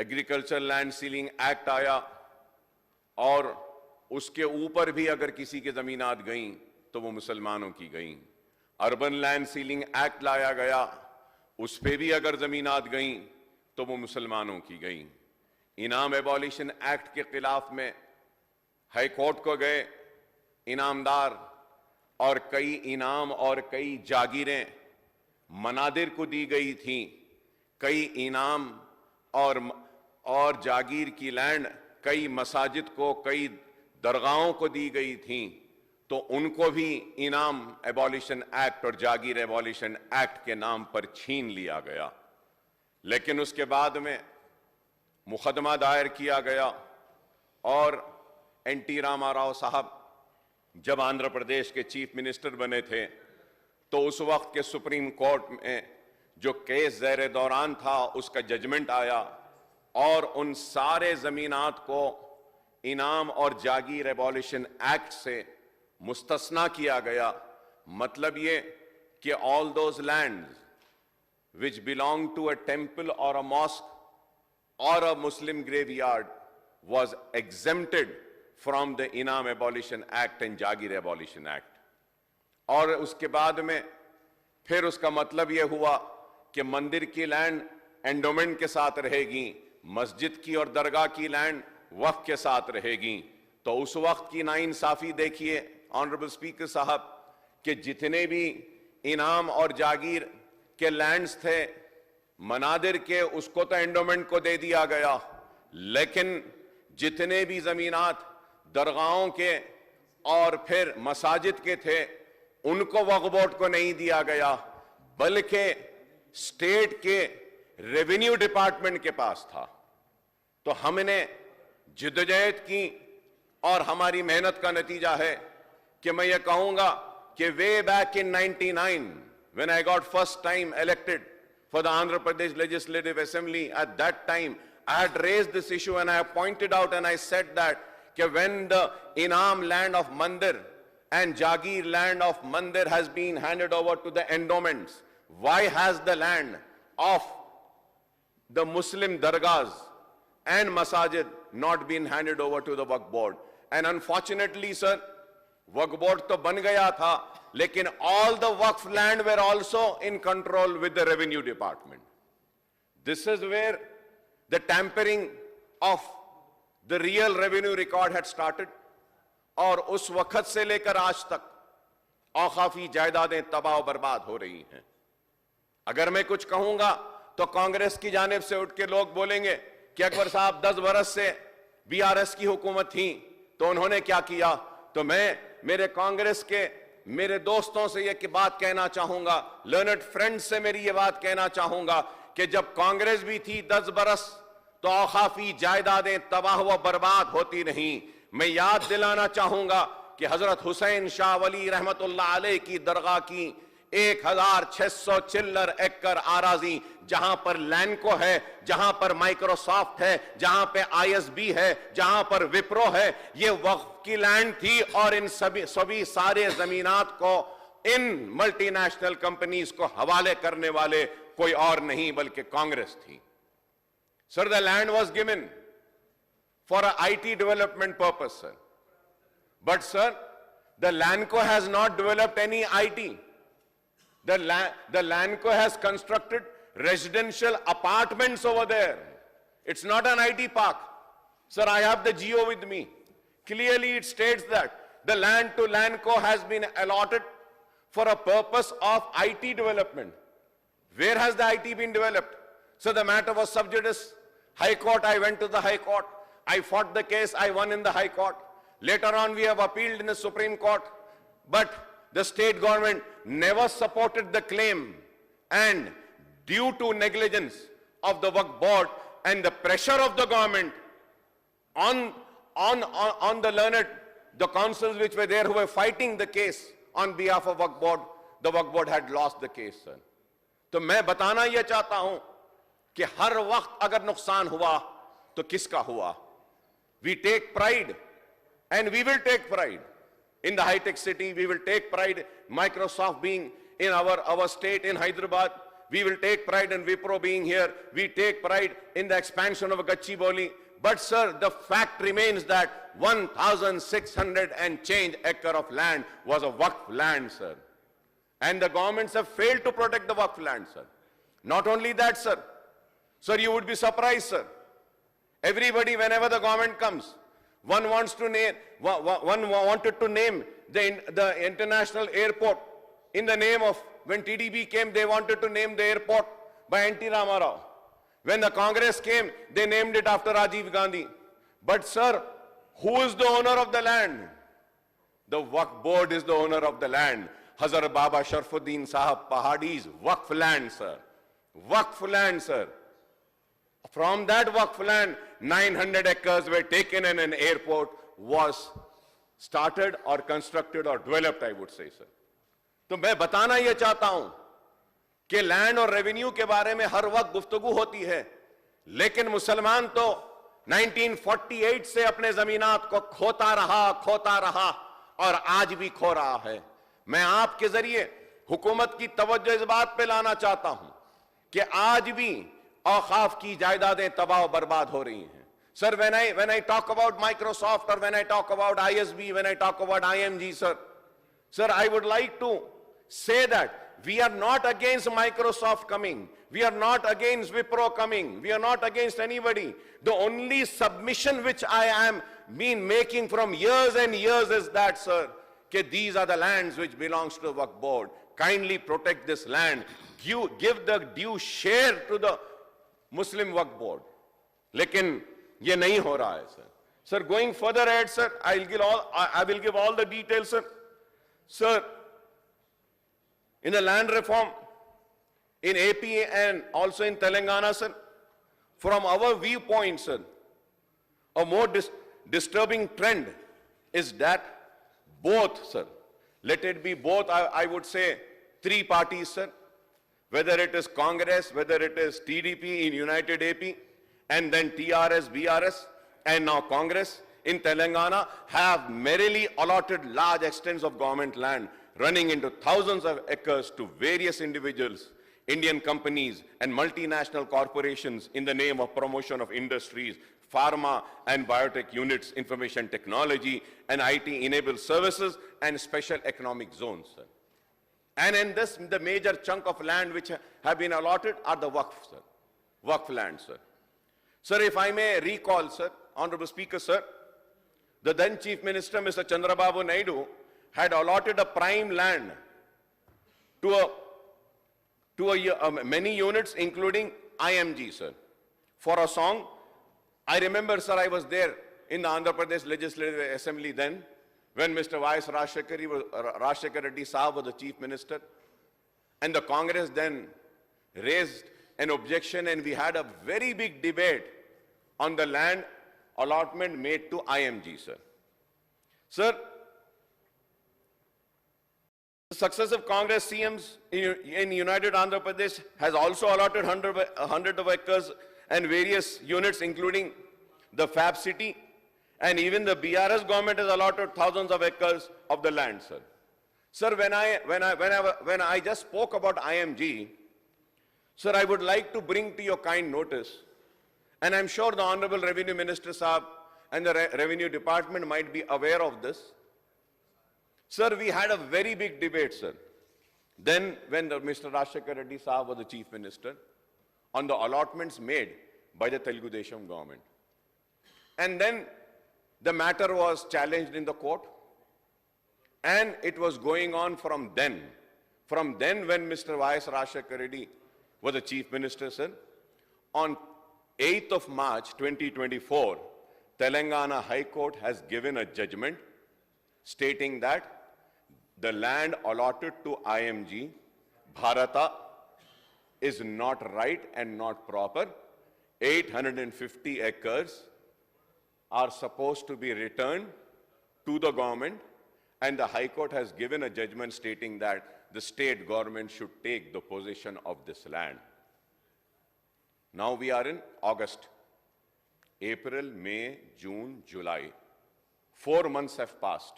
Agriculture land selling act آیا اور اس کے اوپر بھی اگر کسی کی زمینات گئیں تو وہ مسلمانوں کی گئیں. اربن لینڈ سیلنگ ایکٹ لایا گیا, اس پہ بھی اگر زمینات گئیں تو وہ مسلمانوں کی گئیں. انعام ایبولیشن ایکٹ کے خلاف میں ہائی کورٹ کو گئے انعامدار, اور کئی انعام اور کئی جاگیریں منادر کو دی گئی تھیں. کئی انعام اور جاگیر کی لینڈ کئی مساجد کو, کئی درگاہوں کو دی گئی تھیں, تو ان کو بھی انعام ایبولیشن ایکٹ اور جاگیر ایبولیشن ایکٹ کے نام پر چھین لیا گیا. لیکن اس کے بعد میں مقدمہ دائر کیا گیا اور این ٹی راما راؤ صاحب جب آندھرا پردیش کے چیف منسٹر بنے تھے تو اس وقت کے سپریم کورٹ میں جو کیس زیر دوران تھا اس کا ججمنٹ آیا اور ان سارے زمینات کو انعام اور جاگیر ایبولیشن ایکٹ سے مستثنی کیا گیا. مطلب یہ کہ all those lands which belong to a temple or a mosque or a Muslim graveyard was exempted from the Inam Abolition Act and Jagir Abolition Act. اور اس کے بعد میں پھر اس کا مطلب یہ ہوا کہ مندر کی لینڈ انڈومنٹ کے ساتھ رہے گی, مسجد کی اور درگاہ کی لینڈ وقف کے ساتھ رہے گی. تو اس وقت کی ناانصافی دیکھیے آنریبل اسپیکر صاحب کہ جتنے بھی انعام اور جاگیر کے لینڈز تھے منادر کے, اس کو تو انڈومنٹ کو دے دیا گیا, لیکن جتنے بھی زمینات درگاہوں کے اور پھر مساجد کے تھے ان کو وقف بورڈ کو نہیں دیا گیا, بلکہ اسٹیٹ کے ریونیو ڈپارٹمنٹ کے پاس تھا. تو ہم نے جدوجہد کی اور ہماری محنت کا نتیجہ ہے کہ میں یہ کہوں گا کہ way back in 99 when I got first time elected for the Andhra Pradesh Legislative Assembly, at that time I had raised this issue and I pointed out and I said that when the Inam land of Mandir and Jagir land of Mandir has been handed over to the endowments, why has the land of the Muslim dargahs and masajid not been handed over to the Waqf board? And unfortunately, sir, Waqf board to ban gaya tha, lekin all the Waqf land were also in control with the revenue department. This is where the tampering of the real revenue record had started. اور اس وقت سے لے کر آج تک اوقافی جائیدادیں تباہ و برباد ہو رہی ہیں. اگر میں کچھ کہوں گا تو کانگریس کی جانب سے اٹھ کے لوگ بولیں گے کہ اکبر صاحب 10 برس سے بی آر ایس کی حکومت تھی تو انہوں نے کیا کیا. تو میں میرے کانگریس کے میرے دوستوں سے یہ بات کہنا چاہوں گا, لرنڈ فرینڈ سے میری یہ بات کہنا چاہوں گا کہ جب کانگریس بھی تھی 10 برس تو اوقافی جائیدادیں تباہ و برباد ہوتی نہیں. میں یاد دلانا چاہوں گا کہ حضرت حسین شاہ ولی رحمت اللہ علیہ کی درگاہ کی 1600 چلر ایکڑ آراضی, جہاں پر لینکو ہے, جہاں پر مائکروسافٹ ہے, جہاں پہ آئی ایس بی ہے, جہاں پر وپرو ہے, یہ وقف کی لینڈ تھی. اور ان سبھی سارے زمینات کو ان ملٹی نیشنل کمپنیز کو حوالے کرنے والے کوئی اور نہیں بلکہ کانگریس تھی. Sir, the land was given for a IT development purpose, sir. But sir, the Lanco has not developed any IT. The Lanco has constructed residential apartments over there. It's not an IT park. Sir, I have the GO with me. Clearly it states that the land to Lanco has been allotted for a purpose of IT development. Where has the IT been developed? So the matter was sub judice. High Court, I went to the High Court. I fought the case, I won in the High Court. Later on we have appealed in the Supreme Court. But the state government never supported the claim. And due to negligence of the Waqf board and the pressure of the government on the learned, the councils which were there who were fighting the case on behalf of Waqf board, the Waqf board had lost the case, sir. تو میں بتانا یہ چاہتا ہوں کہ ہر وقت اگر نقصان ہوا تو کس کا ہوا. We take pride and we will take pride in the high-tech city. We will take pride Microsoft being in our state in Hyderabad. We will take pride in Wipro being here. We take pride in the expansion of Gachibowli. But sir, the fact remains that 1,600 and change acre of land was a Waqf land, sir. And the governments have failed to protect the Waqf land, sir. Not only that, sir. Sir, you would be surprised, sir. Everybody, whenever the government comes, one wanted to name the international airport in the name of, when TDP came, they wanted to name the airport by N.T. Ramarao. When the Congress came, they named it after Rajiv Gandhi. But sir, who is the owner of the land? The Waqf board is the owner of the land. Hazrat Baba Sharfuddin Sahab Pahadi's Waqf land, sir. Waqf land, sir. From that Waqf land, 900 acres were taken and an airport was started or constructed or developed, I would say, sir. تو میں بتانا یہ چاہتا ہوں کہ land اور revenue کے بارے میں ہر وقت گفتگو ہوتی ہے، لیکن مسلمان تو 1948 سے اپنے زمینات کو کھوتا رہا اور آج بھی کھو رہا ہے۔ میں آپ کے ذریعے حکومت کی توجہ اس بات پہ لانا چاہتا ہوں کہ آج بھی اوقاف کی جائیدادیں تباہ و برباد ہو رہی ہیں۔ Sir, when I talk about Microsoft or when I talk about ISB, when I talk about IMG, sir, I would like to say that we are not against Microsoft coming. We are not against Wipro coming. We are not against anybody. The only submission which I am making from years and years is that, sir, that these are the lands which belongs to the Waqf board. Kindly protect this land. Give the due share to the Muslim Waqf board. Lekin ye nahi ho raha hai, sir. Sir, going further ahead, sir, I will give all the details, sir. Sir, in the land reform in AP and also in Telangana, sir, from our viewpoint, sir, a more disturbing trend is that both, sir, let it be both, I would say, three parties, sir, whether it is Congress, whether it is TDP in United AP, and then TRS, BRS, and now Congress in Telangana have merrily allotted large extents of government land running into thousands of acres to various individuals, Indian companies and multinational corporations in the name of promotion of industries, pharma and biotech units, information technology and IT-enabled services and special economic zones, sir. And in this, the major chunk of land which have been allotted are the Waqf, sir. Waqf land, sir. Sir, if I may recall, sir, Honorable Speaker, sir, the then Chief Minister, Mr. Chandrababu Naidu, had allotted a prime land to many units, including IMG, sir, for a song. I remember, sir, I was there in the Andhra Pradesh Legislative Assembly then, when Mr. Y.S. Rajshekar Reddy Sahab was the Chief Minister, and the Congress then raised an objection, and we had a very big debate on the land allotment made to IMG, sir. Sir, the successive Congress CMs in United Andhra Pradesh has also allotted 100 of acres and various units, including the Fab City, and even the BRS government has allotted thousands of acres of the land, sir. Sir, when I just spoke about IMG, sir, I would like to bring to your kind notice, and I'm sure the Honorable Revenue Minister Saab and the Revenue Department might be aware of this. Sir, we had a very big debate, sir, then when Mr. Rajshekar Reddy Saab was the Chief Minister, on the allotments made by the Telugu Desam government. And then the matter was challenged in the court, and it was going on from then. From then, when Mr. Y.S. Rajshekar Reddy was the Chief Minister, sir, on 8th of March 2024, Telangana High Court has given a judgment stating that the land allotted to IMG, Bharata, is not right and not proper. 850 acres are supposed to be returned to the government, and the High Court has given a judgment stating that the state government should take the possession of this land. Now we are in August, April, May, June, July. 4 months have passed.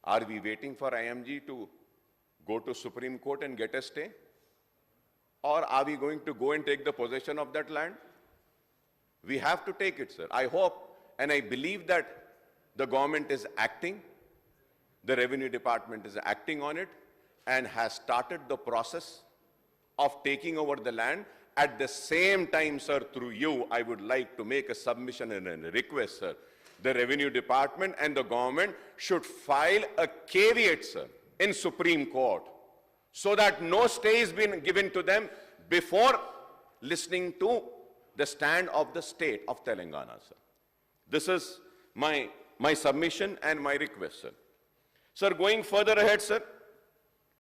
Are we waiting for IMG to go to Supreme Court and get a stay? or are we going to go and take the possession of that land? We have to take it, sir. I hope and I believe that the government is acting, the Revenue Department is acting on it, and has started the process of taking over the land. At the same time, sir, through you, I would like to make a submission and a request, sir. The Revenue Department and the government should file a caveat, sir, in Supreme Court, so that no stay is been given to them before listening to the stand of the state of Telangana, sir. This is my submission and my request, sir. Sir, going further ahead, sir,